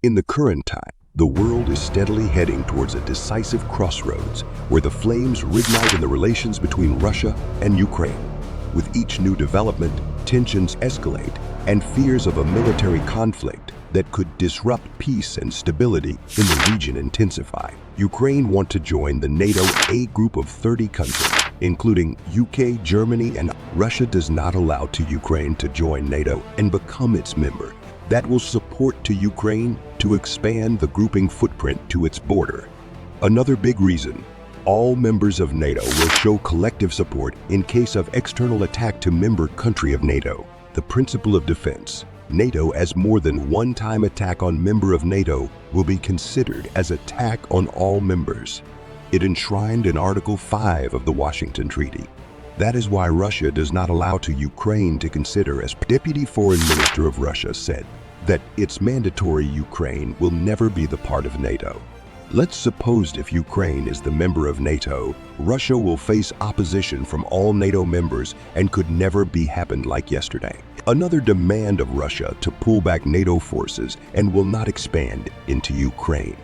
In the current time, the world is steadily heading towards a decisive crossroads where the flames reignite in the relations between Russia and Ukraine. With each new development, tensions escalate and fears of a military conflict that could disrupt peace and stability in the region intensify. Ukraine want to join the NATO A group of 30 countries, including UK, Germany, and Russia does not allow to Ukraine to join NATO and become its member. That will support to Ukraine to expand the grouping footprint to its border. Another big reason, all members of NATO will show collective support in case of external attack to member country of NATO. The principle of defense. NATO as more than one-time attack on member of NATO will be considered as attack on all members. It enshrined in Article 5 of the Washington Treaty. That is why Russia does not allow to Ukraine to consider, as Deputy Foreign Minister of Russia said, that it's mandatory Ukraine will never be the part of NATO. Let's suppose if Ukraine is the member of NATO, Russia will face opposition from all NATO members and could never be happened like yesterday. Another demand of Russia to pull back NATO forces and will not expand into Ukraine.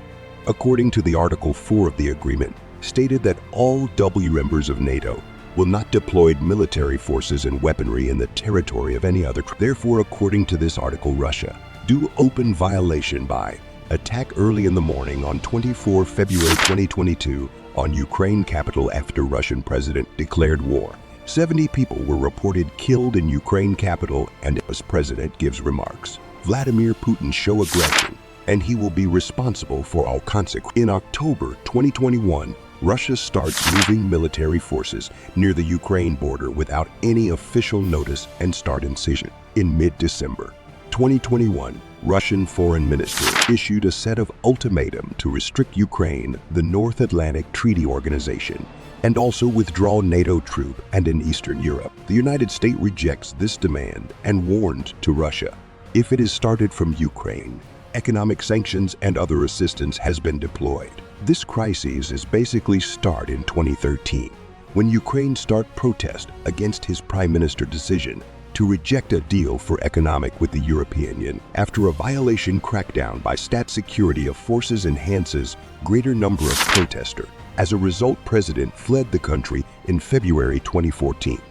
According to the Article 4 of the agreement, stated that all W members of NATO will not deploy military forces and weaponry in the territory of any other. Therefore, according to this article, Russia do open violation by attack early in the morning on 24 February 2022 on Ukraine capital after Russian president declared war. 70 people were reported killed in Ukraine capital, and as president gives remarks, Vladimir Putin show aggression and he will be responsible for all consequences. In October 2021, Russia starts moving military forces near the Ukraine border without any official notice and start incision. In mid-December 2021, Russian Foreign Minister issued a set of ultimatum to restrict Ukraine, the North Atlantic Treaty Organization, and also withdraw NATO troops and in Eastern Europe. The United States rejects this demand and warned to Russia, if it is started from Ukraine, economic sanctions and other assistance has been deployed. This crisis is basically start in 2013, when Ukraine start protest against his prime minister decision to reject a deal for economic with the European Union after a violation crackdown by state security of forces enhances greater number of protesters. As a result, President fled the country in February 2014.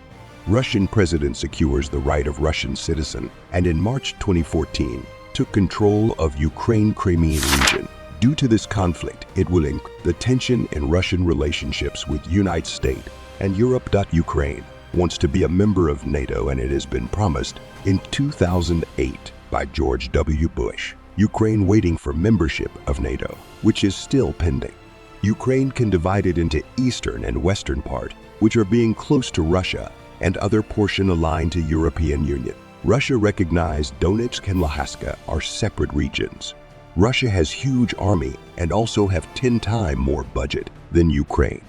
Russian president secures the right of Russian citizen and in March 2014 took control of Ukraine Crimean region. Due to this conflict, it will increase the tension in Russian relationships with United States and Europe. Ukraine wants to be a member of NATO, and it has been promised in 2008 by George W. Bush. Ukraine waiting for membership of NATO, which is still pending. Ukraine can divide it into eastern and western part, which are being close to Russia, and other portion aligned to European Union. Russia recognized Donetsk and Luhansk are separate regions. Russia has huge army and also have 10 times more budget than Ukraine.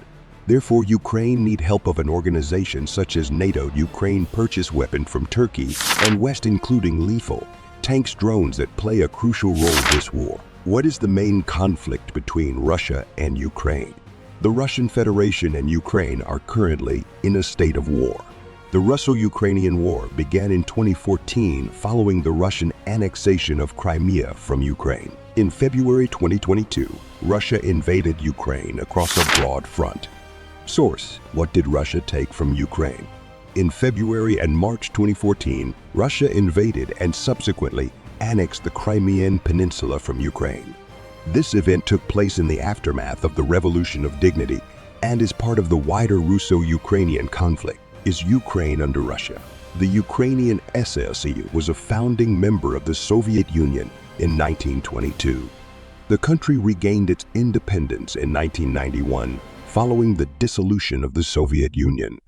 Therefore, Ukraine need help of an organization such as NATO. Ukraine purchase weapon from Turkey and West, including lethal tanks, drones that play a crucial role in this war. What is the main conflict between Russia and Ukraine? The Russian Federation and Ukraine are currently in a state of war. The Russo-Ukrainian War began in 2014 following the Russian annexation of Crimea from Ukraine. In February 2022, Russia invaded Ukraine across a broad front. Source: what did Russia take from Ukraine? In February and March 2014, Russia invaded and subsequently annexed the Crimean Peninsula from Ukraine. This event took place in the aftermath of the Revolution of Dignity and is part of the wider Russo-Ukrainian conflict. Is Ukraine under Russia? The Ukrainian SSR was a founding member of the Soviet Union in 1922. The country regained its independence in 1991 following the dissolution of the Soviet Union.